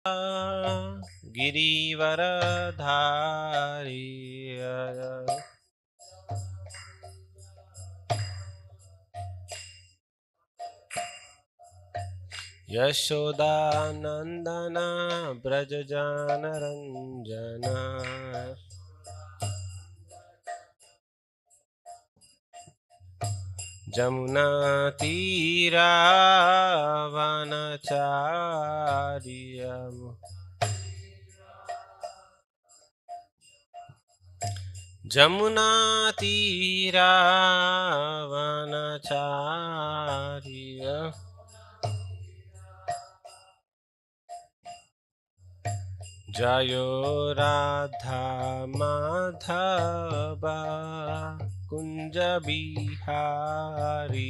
गिरिवरधारी यशोदानंदन व्रजजानरंजन जमुना तीरावनचार्य जमुना तीरावनचार्य जयो राधा माधव कुंज बिहारी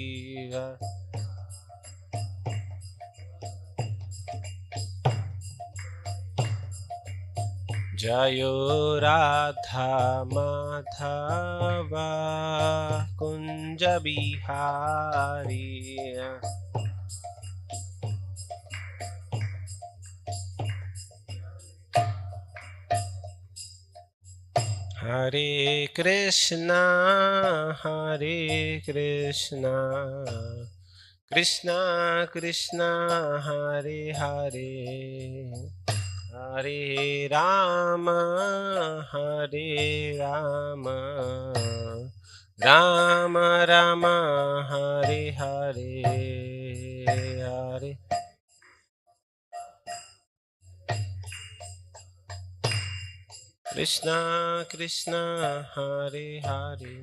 जयो राधा माधव कुंज बिहारी हरे कृष्णा कृष्णा कृष्णा हरे हरे हरे राम राम राम हरे हरे हरे कृष्णा कृष्णा हरे हरे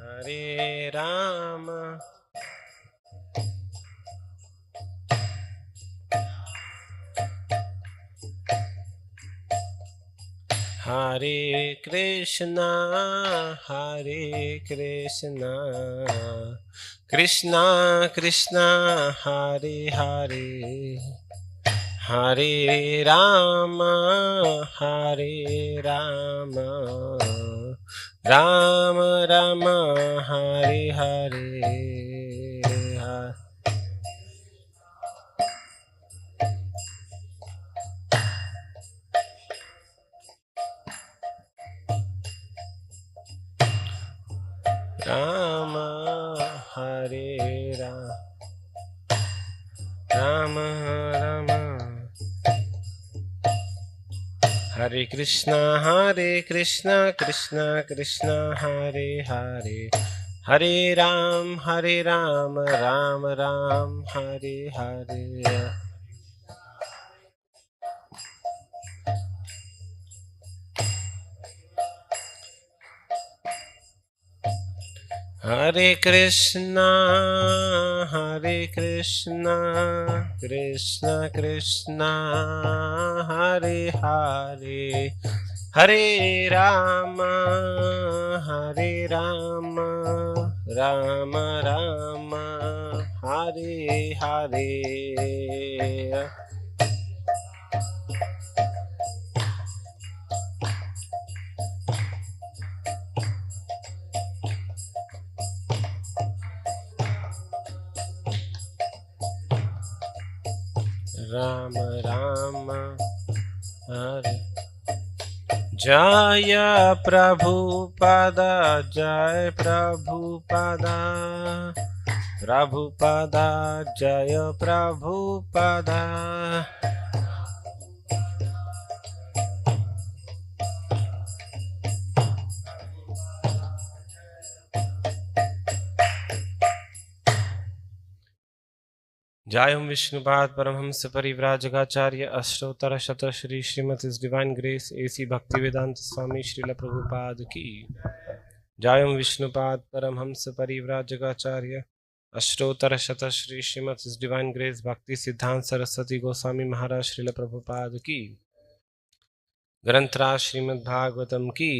हरे राम हरे कृष्णा कृष्णा कृष्णा हरे हरे हरे राम राम राम हरे हरे राम हरे राम राम हरे कृष्णा कृष्णा कृष्णा हरे हरे हरे राम राम राम हरे हरे हरे कृष्णा कृष्णा कृष्णा हरे हरे हरे राम राम राम हरे हरे राम राम हरे जय प्रभुपद जय प्रभुपद जय ओम विष्णुपाद परमहंस परिव्राजकाचार्य अष्टोत्तर शत Shri Shrimati divine grace AC भक्ति वेदांत स्वामी श्रील प्रभुपाद की जय ओम विष्णुपाद परमहंस परिव्राजकाचार्य अष्टोत्तर शत श्री श्रीमती डिवाइन ग्रेस भक्ति सिद्धांत सरस्वती गोस्वामी महाराज श्रील प्रभुपाद की ग्रंथराज श्रीमद् भागवतम की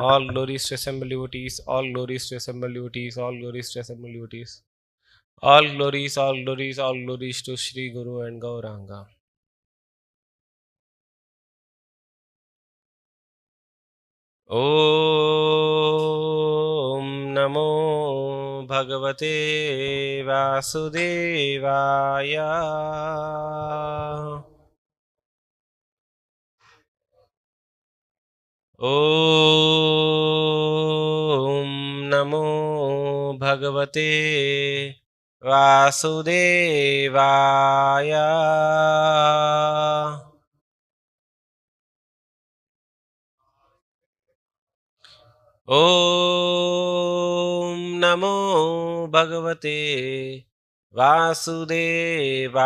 all glories to assemble devotees, all glories to assemble devotees, all glories to assemble devotees. All glories, all glories to Shri Guru and Gauranga. Om Namo भगवते वासुदेवाय। ॐ नमो भगवते वासुदेवाय। ॐ नमो भगवते वासुदेवाय।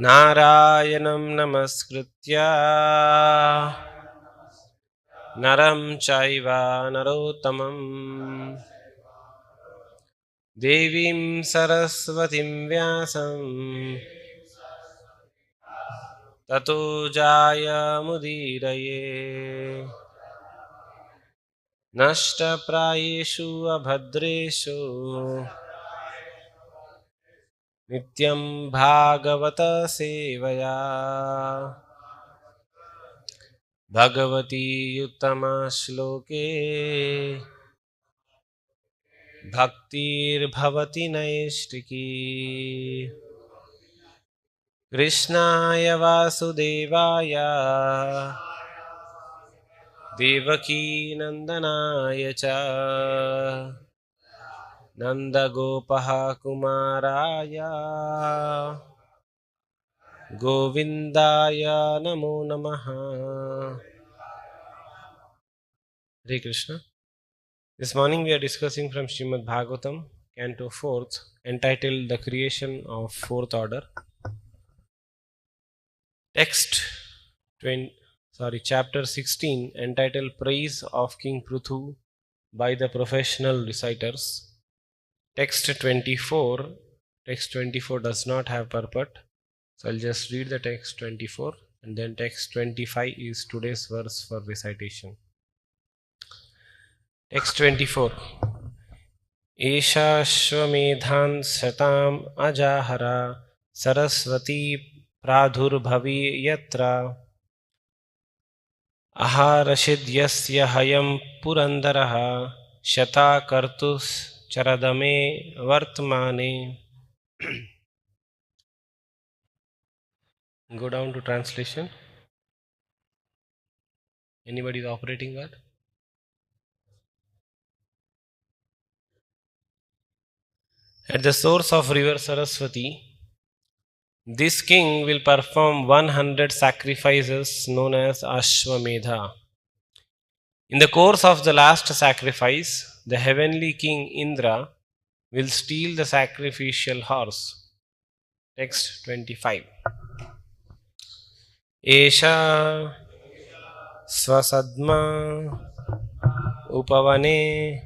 नारायणं नमस्कृत्य नरं चैव नरोत्तमं देवीं सरस्वतीं व्यासं ततो जायमुदीरये। नष्टप्रायेषु अभद्रेषु नित्यं भागवत सेवया भगवती उत्तमश्लोके भक्तिर्भवति नैष्टिकी। कृष्णाय वासुदेवाय देवकी नंदनाय च नंदगोपः कुमाराय गोविंदाय नमो नमः। Hare Krishna. This morning we are discussing from Srimad Bhagavatam, Canto 4th, entitled The Creation of Fourth Order. Text chapter 16, entitled Praise of King Pruthu by the Professional Reciters. Text 24 does not have purport, so I'll just read the text 24, and then text 25 is today's verse for recitation. Text 24. एषाश्वमेधान् शताम् अजाहरा Saraswati प्रादुर्भवी यत्र आहारसिद्ध्यस्य हयं पुरन्दरः शता कर्तुश्चरदमे वर्तमाने. Go down to translation. Anybody is operating that? At the source of river Saraswati, this king will perform 100 sacrifices known as Ashwamedha. In the course of the last sacrifice, the heavenly king Indra will steal the sacrificial horse. Text 25. Esha Swasadma Upavane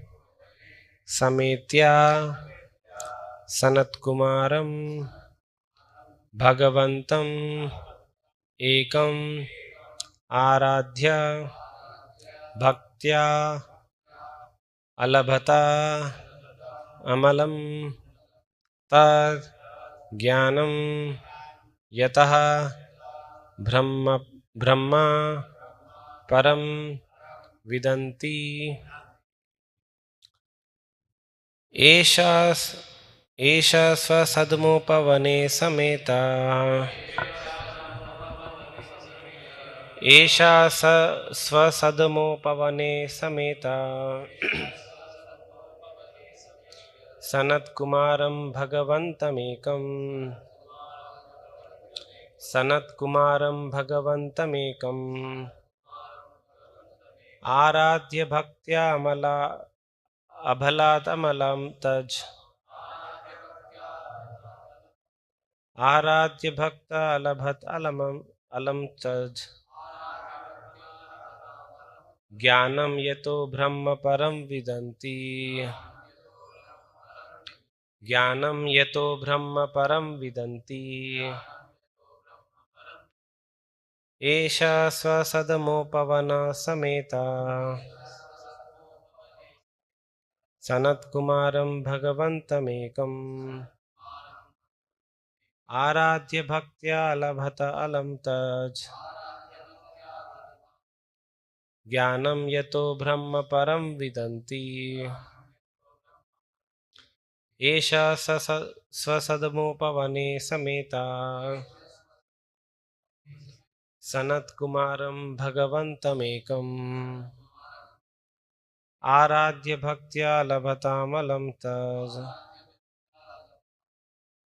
Sametya Sanatkumaram Bhagavantam Ekam Aradhya Bhaktya Alabhata Amalam Tad Jnanam Yataha Brahma Param Vidanti. Esha Swasadmopavane Sameta. Esha Swasadmopavane Sameta. Sanatkumaram Bhagavantamekam. Sanatkumaram Bhagavantamekam. Aradhya Bhaktya Amala Abhalat Amalam Taj. Aradhya Bhakta Alabhat Alam Taj. Jnanam Yato Brahma Param Vidanti. Jnanam Yato Brahma Param Vidanti. Esha Swasadmopavana Sameta. Sanatkumaram Bhagavantamekam. Aradhya Bhaktya Labhata Alam Taj. ज्ञानं यतो ब्रह्म परं विदन्ति एषा स्वसदमोपवने समेता सनत्कुमारं भगवन्तमेकम् आराध्य भक्त्या लभतामलं तज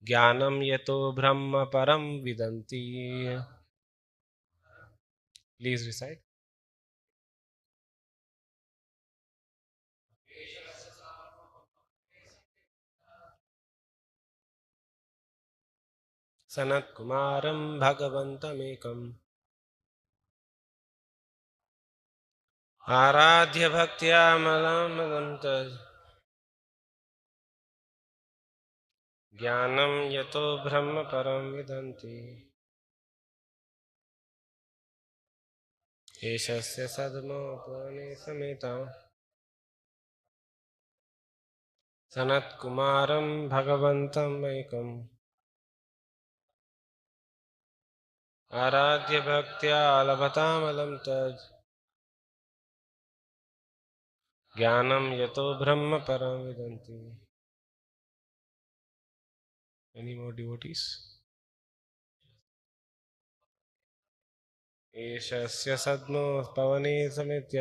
ज्ञानं यतो ब्रह्म परं विदन्ति. Please recite. सनत्कुमारं भगवन्तमेकम् आराध्य भक्त्या मलं तज ज्ञानं यतो ब्रह्म परं विदन्ति एषस्य सद्मोपने समेता सनत्कुमारं भगवन्तम् एकम् आराध्य भक्त्या लभतामलं तज ज्ञानं यतो ब्रह्म परं विदन्ति. Any more devotees? एषस्य सद्मो पवने समेत्य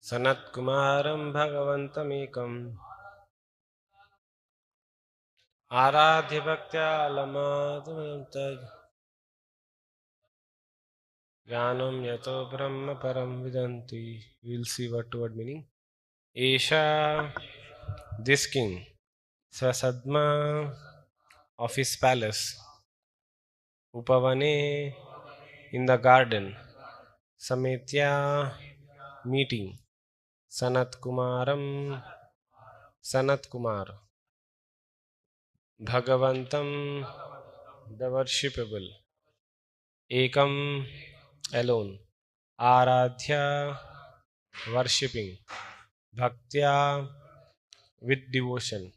सनत्कुमारं भगवन्तमेकम् आराध्य भक्त्या लभतामलं तज ज्ञानं यतो ब्रह्म परं विदन्ति. We'll see word to word meaning. Esha, this king, Swasadma of his palace, Upavane, in the garden, Sametya, meeting, Sanat Kumaram, Sanat Kumar, Bhagavantam, the worshipable, Ekam, alone, Aradhya, worshipping, Bhaktya, with devotion,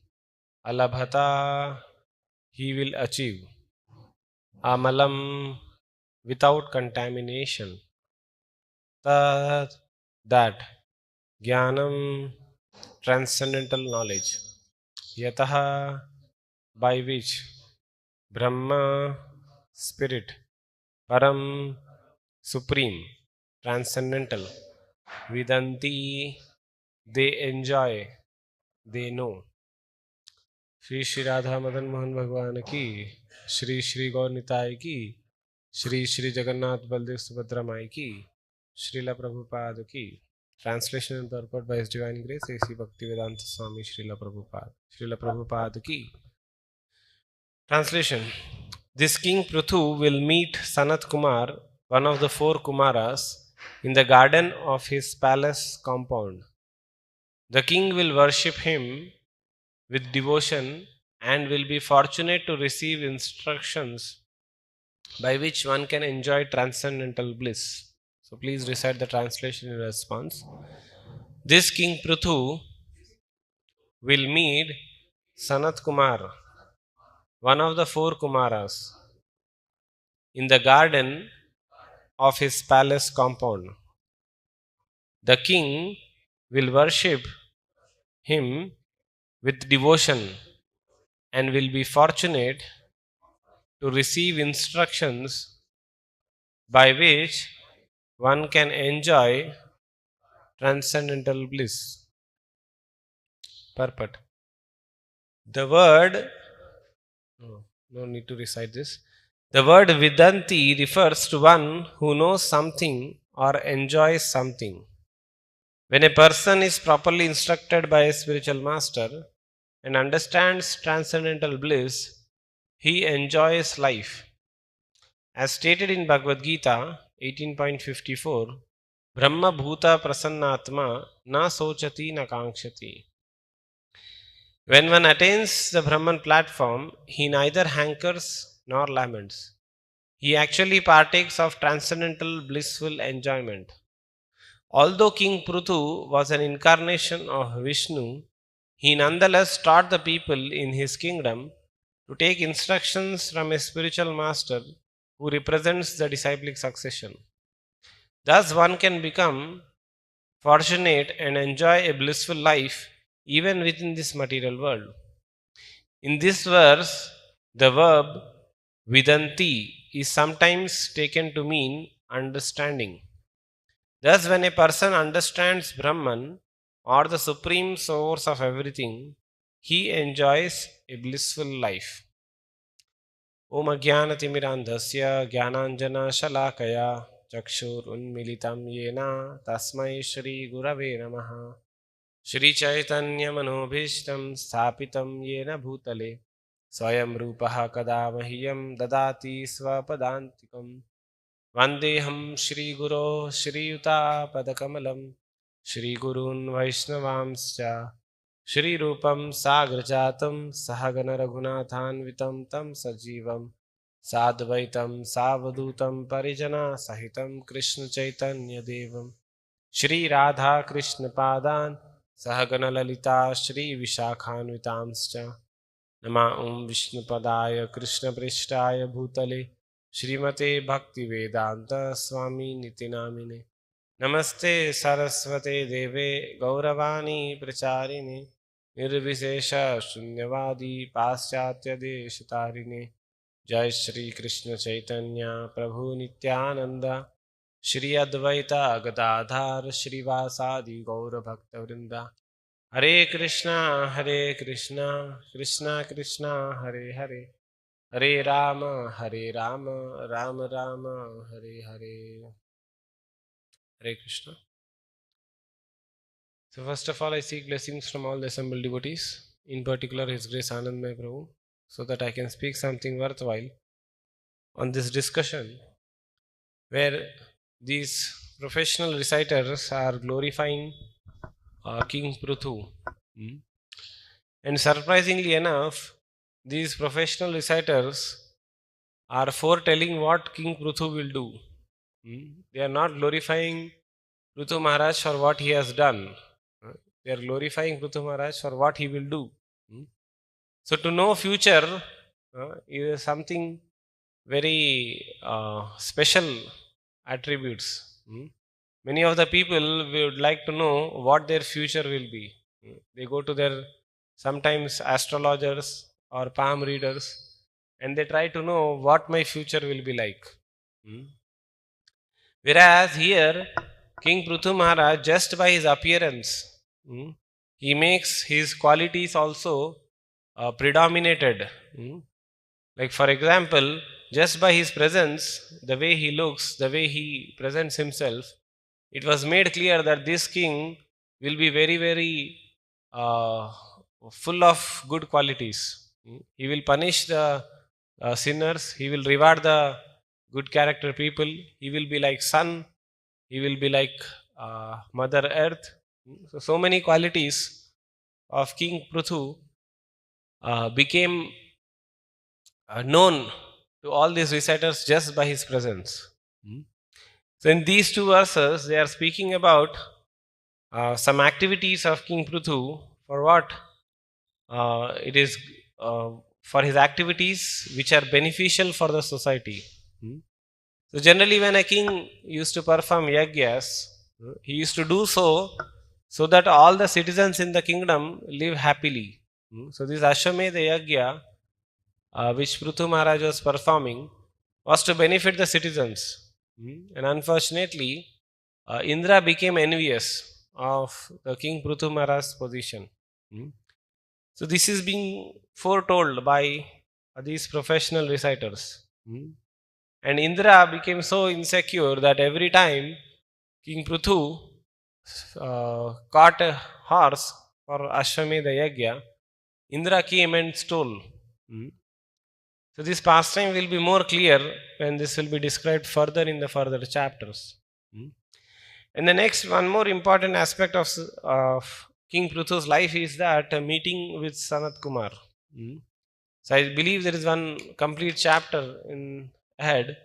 Alabhata, he will achieve, Amalam, without contamination, Tat, that, Jnanam, transcendental knowledge, Yataha, by which, Brahma, spirit, Param, supreme, transcendental, Vidanti, they enjoy, they know. Shri Shri Radha Madan Mohan भगवान की, श्री श्री गौर निताय की, श्री श्री जगन्नाथ बलदेव सुभद्रा माई की, श्रीला प्रभुपाद की. Translation and purport by His Divine Grace A.C. Bhaktivedanta Swami Srila Prabhupada ki. Translation. This King Prithu will meet Sanat Kumar, one of the four Kumaras, in the garden of his palace compound. The king will worship him with devotion and will be fortunate to receive instructions by which one can enjoy transcendental bliss. So please recite the translation in response. This King Prithu will meet Sanat Kumar, one of the four Kumaras, in the garden of his palace compound. The king will worship him with devotion and will be fortunate to receive instructions by which one can enjoy transcendental bliss. Purport. The word, no need to recite this. The word Vidanti refers to one who knows something or enjoys something. When a person is properly instructed by a spiritual master and understands transcendental bliss, he enjoys life. As stated in Bhagavad Gita 18.54, Brahma Bhuta Prasannatma na sochati na kankshati. When one attains the Brahman platform, he neither hankers nor laments. He actually partakes of transcendental blissful enjoyment. Although King Prithu was an incarnation of Vishnu, he nonetheless taught the people in his kingdom to take instructions from a spiritual master who represents the disciplic succession. Thus, one can become fortunate and enjoy a blissful life even within this material world. In this verse, the verb vidanti is sometimes taken to mean understanding. Thus, when a person understands Brahman or the supreme source of everything, he enjoys a blissful life. Om Ajnanatimirandhasya Jnananjana Chakshurunmilitam Yena Tasmai Shri Gurave Namaha Shri Chaitanya Manobhishtam Sthapitam Yena Bhutale Swayam Rupaha Kada Mahyam Dadati Swapadantikam Vandeham Shri Guru Shri Yuta Padakamalam Shri Gurun Vaishnavamscha Shri Rupam Sagrajatam Sahagana Raghunathanvitam Tam Sajivam Sadvaitam Savadutam Parijana Sahitam Krishna Chaitanya Devam Shri Radha Krishna Padan Sahagana Lalita Shri Vishakhanvitamscha Nama Om Vishnupadaya Krishna Prishtaya Bhutale Shrimate Bhakti Vedanta Swami Nitinamine Namaste Saraswate Deve Gauravani Pracharine Nirvishesha Shunyavadi Paschatya Deshitarine Jai Shri Krishna Chaitanya Prabhu Nityananda Shri Advaita Gadadhar Srivasadi Gaura Bhakta Vrinda Hare Krishna Krishna Krishna Hare Hare Hare Rama Rama Rama Hare Hare. Hare Krishna. So first of all, I seek blessings from all the assembled devotees, in particular His Grace Anandmay Prabhu, so that I can speak something worthwhile on this discussion where these professional reciters are glorifying King Pruthu. And surprisingly enough, these professional reciters are foretelling what King Pruthu will do. They are not glorifying Pruthu Maharaj for what he has done. They are glorifying Pruthu Maharaj for what he will do. So to know future is something very special attributes. Many of the people would like to know what their future will be. They go to their sometimes astrologers or palm readers and they try to know what my future will be like. Whereas here, King Pruthu Maharaj, just by his appearance, he makes his qualities also predominated. Like for example, just by his presence, the way he looks, the way he presents himself, it was made clear that this king will be very, very full of good qualities. He will punish the sinners, he will reward the good character people, he will be like sun, he will be like Mother Earth. So many qualities of King Pruthu became known to all these reciters just by his presence. So in these two verses, they are speaking about some activities of King Pruthu for what it is for his activities which are beneficial for the society. So generally when a king used to perform yagyas, he used to do so that all the citizens in the kingdom live happily. So this Ashwamedha Yagya which Pruthu Maharaj was performing was to benefit the citizens. And unfortunately, Indra became envious of the King Pruthu Maharaj's position. So this is being foretold by these professional reciters. And Indra became so insecure that every time King Pruthu caught a horse for Ashwamedha Yagya, Indra came and stole. So this pastime will be more clear when this will be described further in the further chapters. And the next one more important aspect of King Pruthu's life is that a meeting with Sanat Kumar. So I believe there is one complete chapter in ahead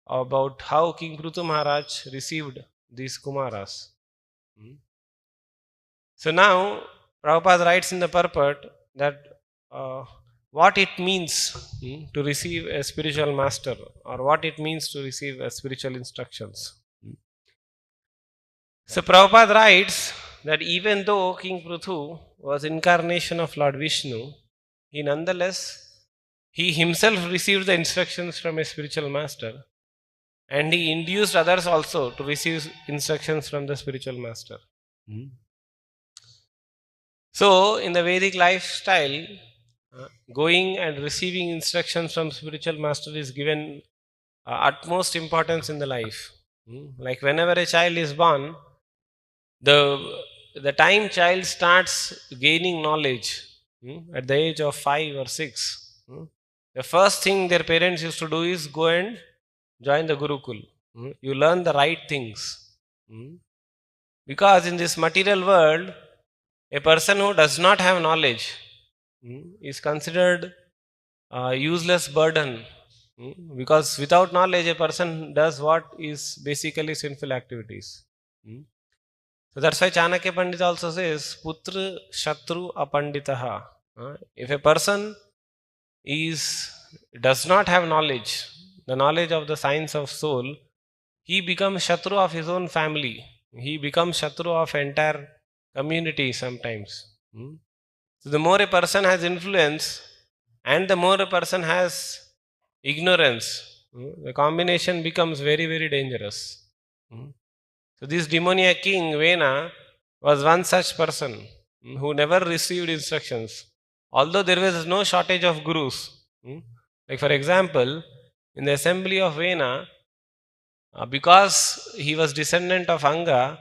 about how King Pruthu Maharaj received these Kumaras. So now Prabhupada writes in the purport that what it means to receive a spiritual master or what it means to receive spiritual instructions. So Prabhupada writes that even though King Prithu was incarnation of Lord Vishnu, he nonetheless, he himself received the instructions from a spiritual master, and he induced others also to receive instructions from the spiritual master. So, in the Vedic lifestyle, going and receiving instructions from spiritual master is given utmost importance in the life. Like whenever a child is born, the the time child starts gaining knowledge at the age of 5 or 6, the first thing their parents used to do is go and join the Gurukul. You learn the right things. Because in this material world, a person who does not have knowledge is considered a useless burden. Because without knowledge, a person does what is basically sinful activities. So that's why Chanakya Pandit also says, Putra Shatru Apanditaha. If a person does not have knowledge, the knowledge of the science of soul, he becomes Shatru of his own family. He becomes Shatru of entire community sometimes. So the more a person has influence and the more a person has ignorance, the combination becomes very, very dangerous. So this demoniac king, Vena, was one such person who never received instructions. Although there was no shortage of gurus. Like for example, in the assembly of Vena, because he was descendant of Anga,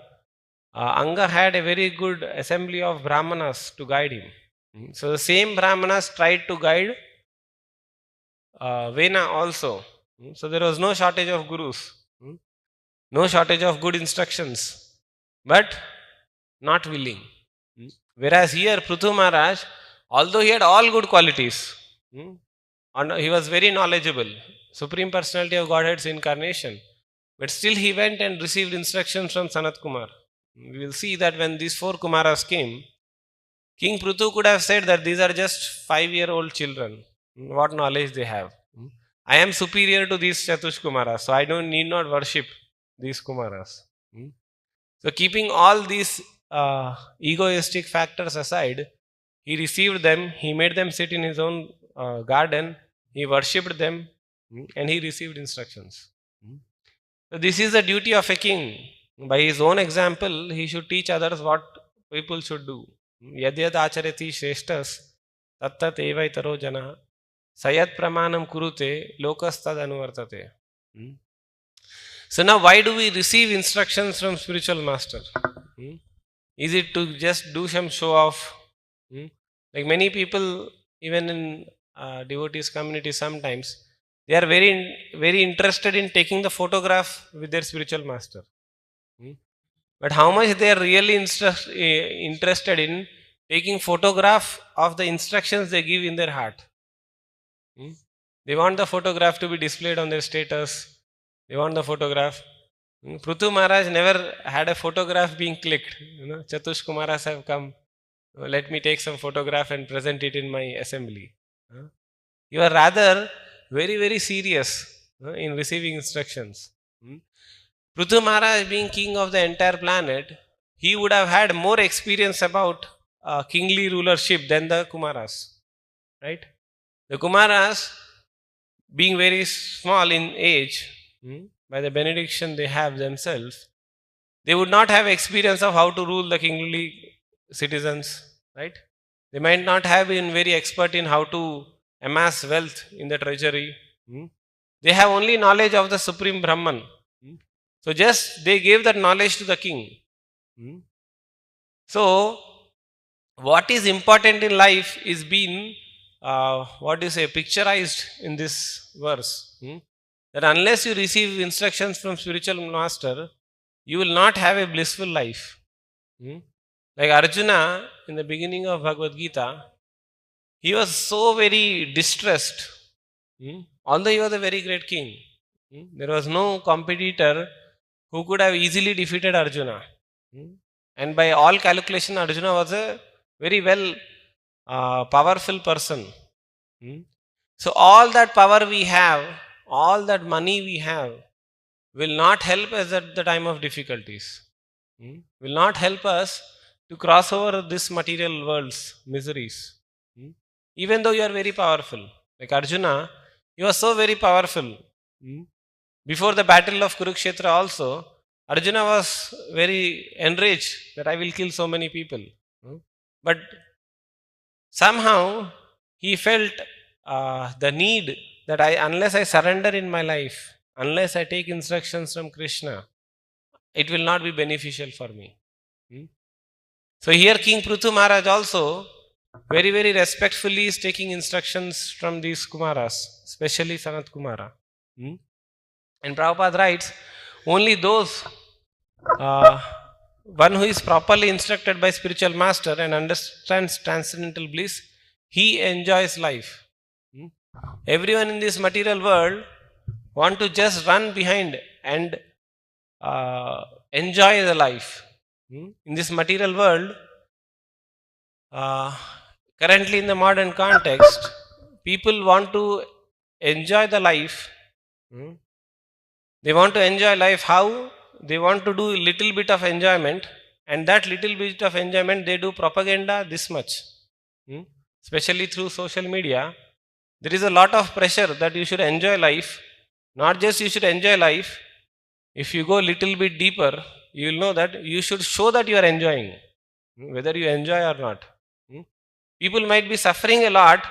Anga had a very good assembly of Brahmanas to guide him. So the same Brahmanas tried to guide Vena also. So there was no shortage of gurus. No shortage of good instructions, but not willing. Whereas here, Prithu Maharaj, although he had all good qualities, and he was very knowledgeable, Supreme Personality of Godhead's incarnation, but still he went and received instructions from Sanat Kumar. We will see that when these 4 Kumaras came, King Prithu could have said that these are just 5-year-old children. What knowledge they have. I am superior to these Chatush Kumaras, so I need not worship these Kumaras. So keeping all these egoistic factors aside, he received them, he made them sit in his own garden, he worshipped them, and he received instructions. So this is the duty of a king. By his own example, he should teach others what people should do. Yad yad acharati shreshtas tattat evaitaro jana sayat pramanam kurute lokastad anuvartate. So now why do we receive instructions from spiritual master? Is it to just do some show off? Like many people, even in devotees community sometimes, they are very interested in taking the photograph with their spiritual master. But how much they are really interested in taking photograph of the instructions they give in their heart. They want the photograph to be displayed on their status. They want the photograph. Prithu Maharaj never had a photograph being clicked. Chatush Kumaras have come. Let me take some photograph and present it in my assembly. You are rather very, very serious in receiving instructions. Prithu Maharaj being king of the entire planet, he would have had more experience about kingly rulership than the Kumaras. Right? The Kumaras, being very small in age, by the benediction they have themselves, they would not have experience of how to rule the kingly citizens, right? They might not have been very expert in how to amass wealth in the treasury. They have only knowledge of the Supreme Brahman. So just they gave that knowledge to the king. So what is important in life is being picturized in this verse. That unless you receive instructions from spiritual master, you will not have a blissful life. Like Arjuna in the beginning of Bhagavad Gita, he was so very distressed. Although he was a very great king, there was no competitor who could have easily defeated Arjuna. And by all calculation, Arjuna was a very powerful person. So all that power we have, all that money we have, will not help us at the time of difficulties. will not help us to cross over this material world's miseries. Even though you are very powerful. Like Arjuna, he was so very powerful. Before the battle of Kurukshetra also, Arjuna was very enraged that I will kill so many people. But somehow he felt the need that unless I surrender in my life, unless I take instructions from Krishna, it will not be beneficial for me. So here King Prithu Maharaj also very, very respectfully is taking instructions from these Kumaras, especially Sanat Kumara. And Prabhupada writes, only those, one who is properly instructed by spiritual master and understands transcendental bliss, he enjoys life. Everyone in this material world want to just run behind and enjoy the life. In this material world, currently in the modern context, people want to enjoy the life. They want to enjoy life. How? They want to do a little bit of enjoyment, and that little bit of enjoyment they do propaganda this much. Especially through social media, there is a lot of pressure that you should enjoy life. Not just you should enjoy life. If you go a little bit deeper, you will know that you should show that you are enjoying, whether you enjoy or not. People might be suffering a lot,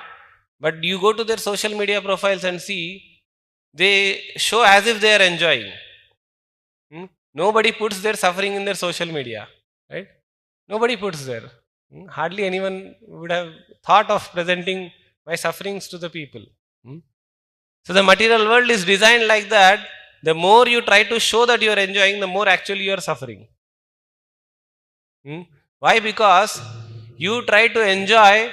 but you go to their social media profiles and see, they show as if they are enjoying. Nobody puts their suffering in their social media, right? Nobody puts there. Hardly anyone would have thought of presenting my sufferings to the people. So the material world is designed like that. The more you try to show that you are enjoying, the more actually you are suffering. Why? Because you try to enjoy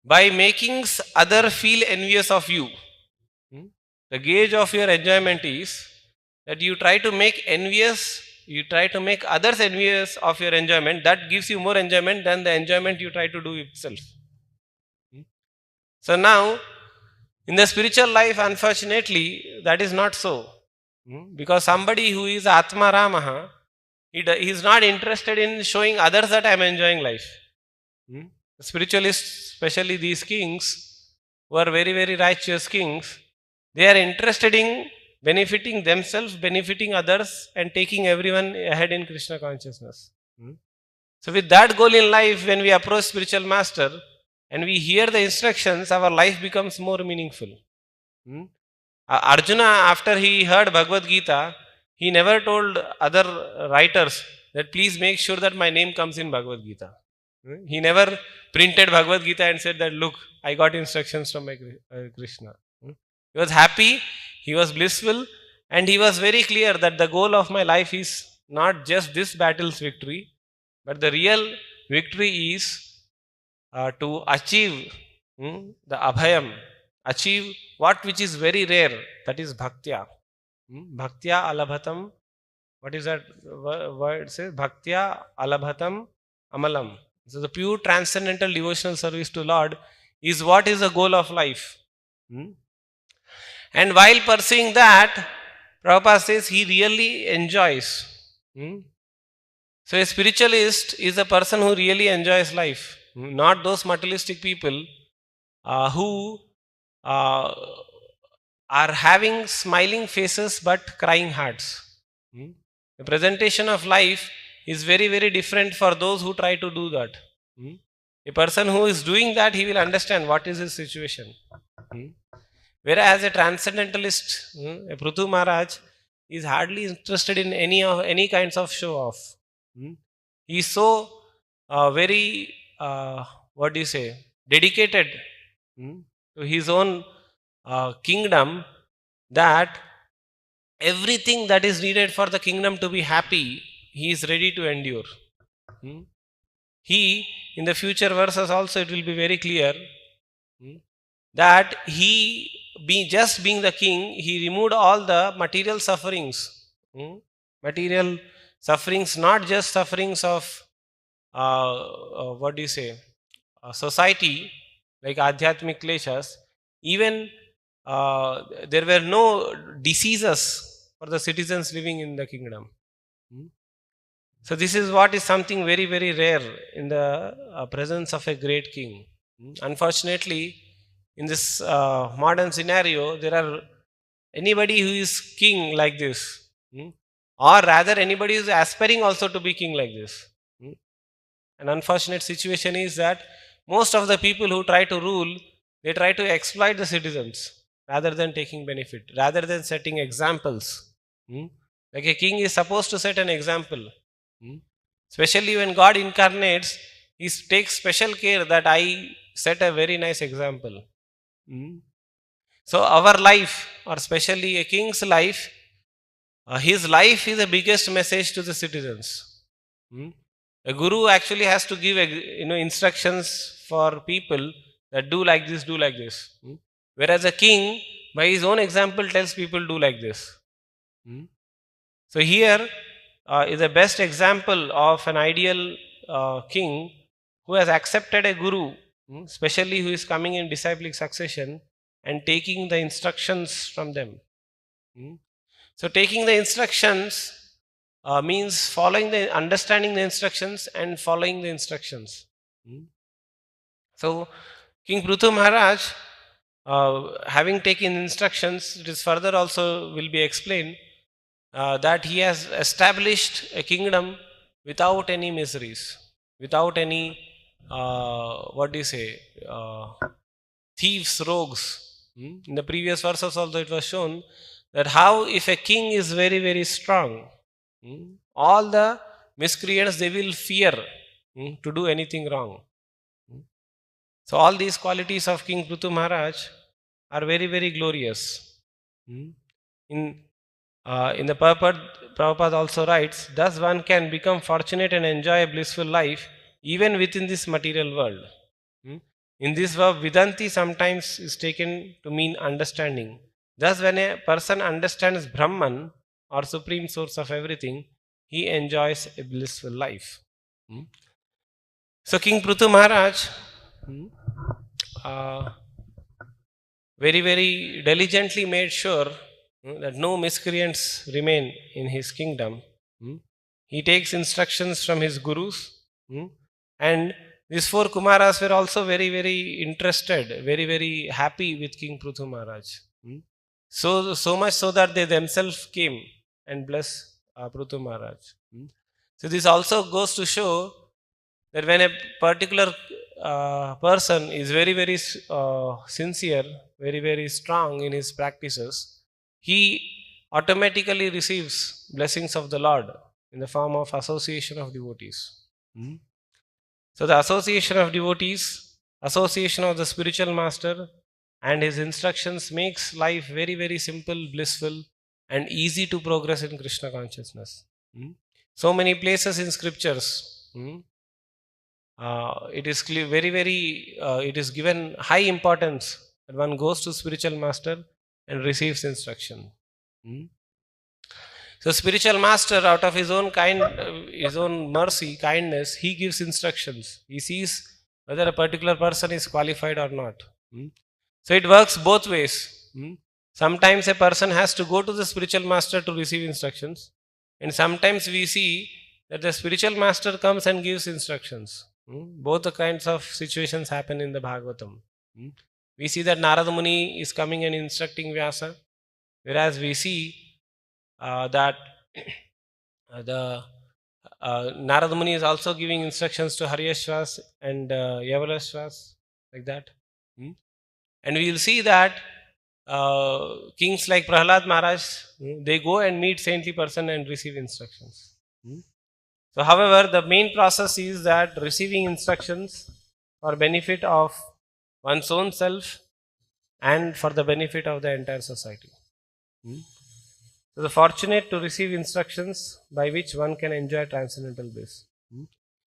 by making other feel envious of you. The gauge of your enjoyment is that you try to make others envious of your enjoyment. That gives you more enjoyment than the enjoyment you try to do itself. So now, in the spiritual life, unfortunately, that is not so. Because somebody who is Atma Ramaha, he is not interested in showing others that I am enjoying life. Spiritualists, especially these kings, who are very, very righteous kings, they are interested in benefiting themselves, benefiting others, and taking everyone ahead in Krishna consciousness. So with that goal in life, when we approach spiritual master and we hear the instructions, our life becomes more meaningful. Arjuna, after he heard Bhagavad Gita, he never told other writers that please make sure that my name comes in Bhagavad Gita. He never printed Bhagavad Gita and said that, look, I got instructions from my Krishna. He was happy, he was blissful, and he was very clear that the goal of my life is not just this battle's victory, but the real victory is to achieve the abhayam, achieve what which is very rare, that is bhaktya. Bhaktya alabhatam. What is that word? Says bhaktya alabhatam amalam. So the pure transcendental devotional service to Lord is what is the goal of life. And while pursuing that, Prabhupada says he really enjoys. So a spiritualist is a person who really enjoys life, not those materialistic people who are having smiling faces but crying hearts. The presentation of life is very, very different for those who try to do that. A person who is doing that, he will understand what is his situation. Whereas a transcendentalist, a Prithu Maharaj, is hardly interested in any kinds of show off. He is so very, dedicated to his own kingdom that everything that is needed for the kingdom to be happy, he is ready to endure. He, in the future verses also, it will be very clear that he, being the king, he removed all the material sufferings. Material sufferings, not just sufferings of society, like Adhyatmic kleshas. Even there were no diseases for the citizens living in the kingdom. So this is what is something very, very rare in the presence of a great king. Unfortunately, in this modern scenario, there are anybody who is king like this, or rather anybody who is aspiring also to be king like this. An unfortunate situation is that most of the people who try to rule, they try to exploit the citizens rather than taking benefit, rather than setting examples. Like a king is supposed to set an example. Especially when God incarnates, he takes special care that I set a very nice example. So our life, or especially a king's life, his life is the biggest message to the citizens. A guru actually has to give instructions for people that do like this, do like this. Whereas a king, by his own example, tells people do like this. So here is the best example of an ideal king who has accepted a guru, especially who is coming in disciplic succession and taking the instructions from them. So taking the instructions means following understanding the instructions and following the instructions. So King Prithu Maharaj, having taken instructions, it is further also will be explained that he has established a kingdom without any miseries, without any what do you say, thieves, rogues. In the previous verses also it was shown that how if a king is very, very strong, all the miscreants, they will fear to do anything wrong. So all these qualities of King Prithu Maharaj are very, very glorious. In the Prabhupada also writes, thus one can become fortunate and enjoy a blissful life even within this material world. In this verb, Vidanti sometimes is taken to mean understanding. Thus, when a person understands Brahman, or supreme source of everything, he enjoys a blissful life. So, King Prithu Maharaj very, very diligently made sure that no miscreants remain in his kingdom. He takes instructions from his gurus, and these four Kumaras were also very, very interested, very, very happy with King Prithu Maharaj. So much so that they themselves came and blessed Prithu Maharaj. So this also goes to show that when a particular person is very, very sincere, very, very strong in his practices, he automatically receives blessings of the Lord in the form of association of devotees. So the association of devotees, association of the spiritual master and his instructions makes life very, very simple, blissful and easy to progress in Krishna consciousness. So many places in scriptures, it is clear, very, very, it is given high importance that one goes to spiritual master and receives instruction. So spiritual master, out of his own his own mercy, kindness, he gives instructions. He sees whether a particular person is qualified or not. So it works both ways. Sometimes a person has to go to the spiritual master to receive instructions, and sometimes we see that the spiritual master comes and gives instructions. Both the kinds of situations happen in the Bhagavatam. We see that Narada Muni is coming and instructing Vyasa, whereas we see that the Narada Muni is also giving instructions to Haryashvas and Yavalashvas, like that. And we will see that kings like Prahlad Maharaj, they go and meet saintly person and receive instructions. So however, the main process is that receiving instructions for benefit of one's own self and for the benefit of the entire society. So the fortunate to receive instructions by which one can enjoy transcendental bliss.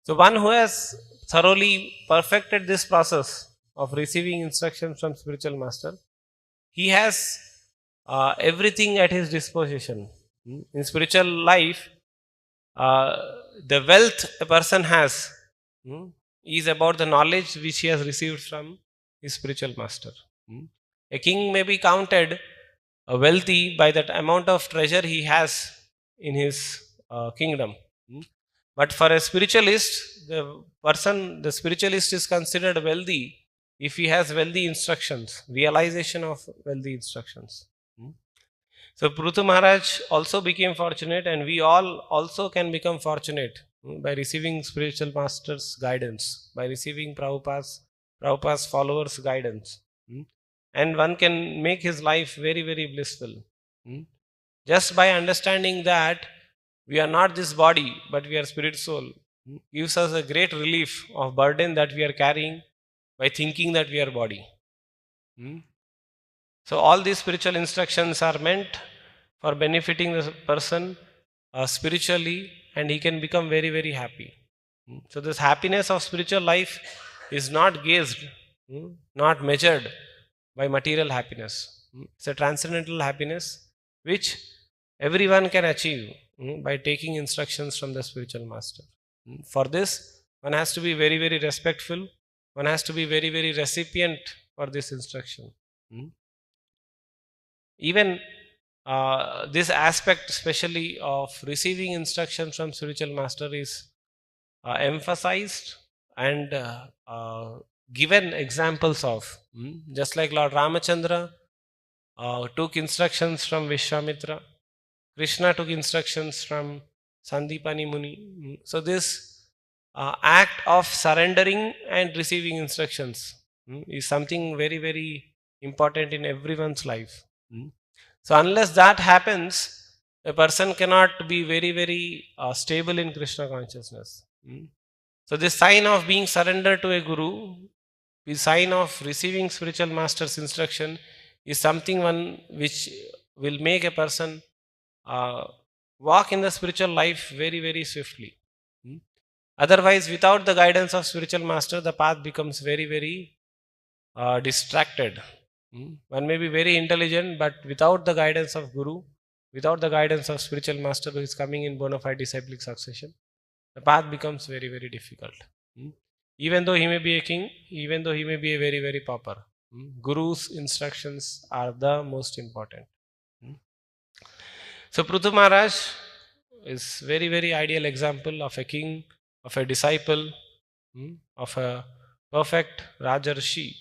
So one who has thoroughly perfected this process of receiving instructions from spiritual master, he has everything at his disposition. In spiritual life, the wealth a person has is about the knowledge which he has received from his spiritual master. A king may be counted wealthy by that amount of treasure he has in his kingdom. But for a spiritualist, the spiritualist is considered wealthy if he has wealthy instructions, realization of wealthy instructions. Hmm. So Prithu Maharaj also became fortunate, and we all also can become fortunate by receiving spiritual masters' guidance, by receiving Prabhupada's followers' guidance. Hmm. And one can make his life very, very blissful. Hmm. Just by understanding that we are not this body, but we are spirit soul, gives us a great relief of burden that we are carrying by thinking that we are body. Hmm. So all these spiritual instructions are meant for benefiting the person spiritually, and he can become very, very happy. So this happiness of spiritual life is not gauged, not measured by material happiness. It's a transcendental happiness which everyone can achieve by taking instructions from the spiritual master. For this, one has to be very, very respectful. One has to be very, very recipient for this instruction. Even this aspect, especially of receiving instruction from spiritual master, is emphasized and given examples of. Just like Lord Ramachandra took instructions from Vishwamitra, Krishna took instructions from Sandipani Muni. So this act of surrendering and receiving instructions is something very, very important in everyone's life. So unless that happens, a person cannot be very, very stable in Krishna consciousness. So this sign of being surrendered to a guru, the sign of receiving spiritual master's instruction, is something one which will make a person walk in the spiritual life very, very swiftly. Otherwise, without the guidance of spiritual master, the path becomes very, very distracted. One may be very intelligent, but without the guidance of guru, without the guidance of spiritual master who is coming in bona fide disciplic succession, the path becomes very, very difficult. Even though he may be a king, even though he may be a very, very pauper, guru's instructions are the most important. So Prithu Maharaj is very, very ideal example of a king, of a disciple, of a perfect Rajarshi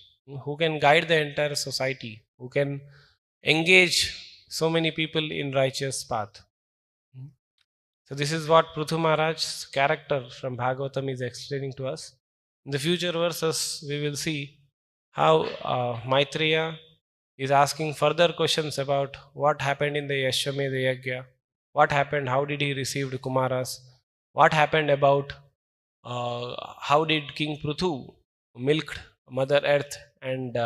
who can guide the entire society, who can engage so many people in righteous path. So this is what Prithu Maharaj's character from Bhagavatam is explaining to us. In the future verses, we will see how Maitreya is asking further questions about what happened in the Yashwamedha Yagya, what happened, how did he receive Kumaras, what happened about how did King Prithu milked Mother Earth and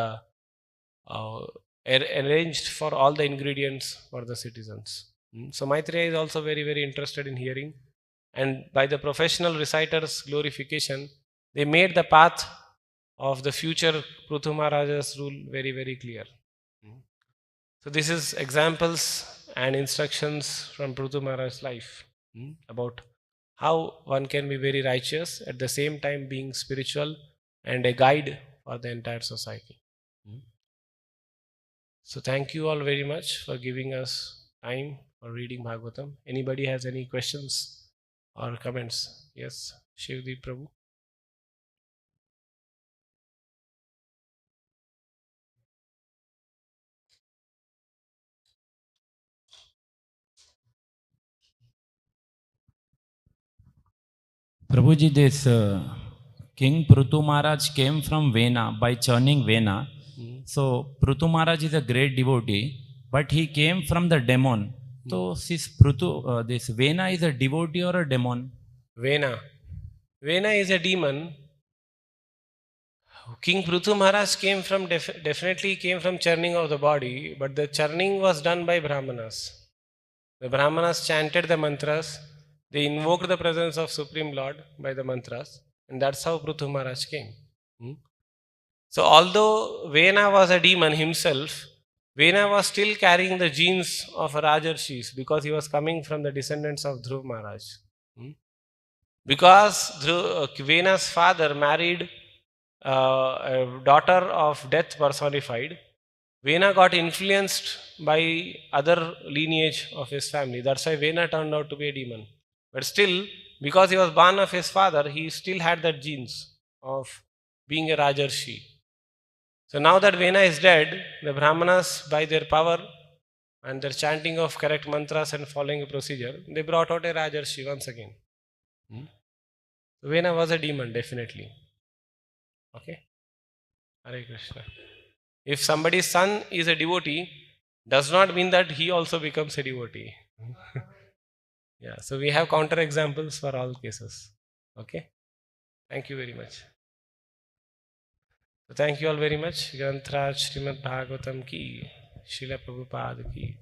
arranged for all the ingredients for the citizens. So Maitreya is also very, very interested in hearing, and by the professional reciter's glorification, they made the path of the future Prithu Maharaja's rule very, very clear. So this is examples and instructions from Prithu Maharaj's life about how one can be very righteous at the same time being spiritual and a guide for the entire society. So thank you all very much for giving us time for reading Bhagavatam. Anybody has any questions or comments? Yes, Shivdeep Prabhu. Prabhuji, this King Prithu Maharaj came from Vena by churning Vena. So Prithu Maharaj is a great devotee, but he came from the demon. So this Vena is a devotee or a demon? Vena. Vena is a demon. King Prithu Maharaj came from definitely came from churning of the body, but the churning was done by Brahmanas. The Brahmanas chanted the mantras. They invoked the presence of Supreme Lord by the mantras, and that's how Prithu Maharaj came. So although Vena was a demon himself, Vena was still carrying the genes of Rajarshis because he was coming from the descendants of Dhruv Maharaj. Because Vena's father married a daughter of death personified, Vena got influenced by other lineage of his family. That's why Vena turned out to be a demon. But still, because he was born of his father, he still had that genes of being a Rajarshi. So now that Vena is dead, the Brahmanas, by their power and their chanting of correct mantras and following a procedure, they brought out a Rajarshi once again. Vena was a demon, definitely. Okay? Hare Krishna. If somebody's son is a devotee, does not mean that he also becomes a devotee. Yeah, so we have counter examples for all cases. Okay? Thank you very much. So thank you all very much. Grantraj Srimad Bhagavatam ki, Srila Prabhupada ki.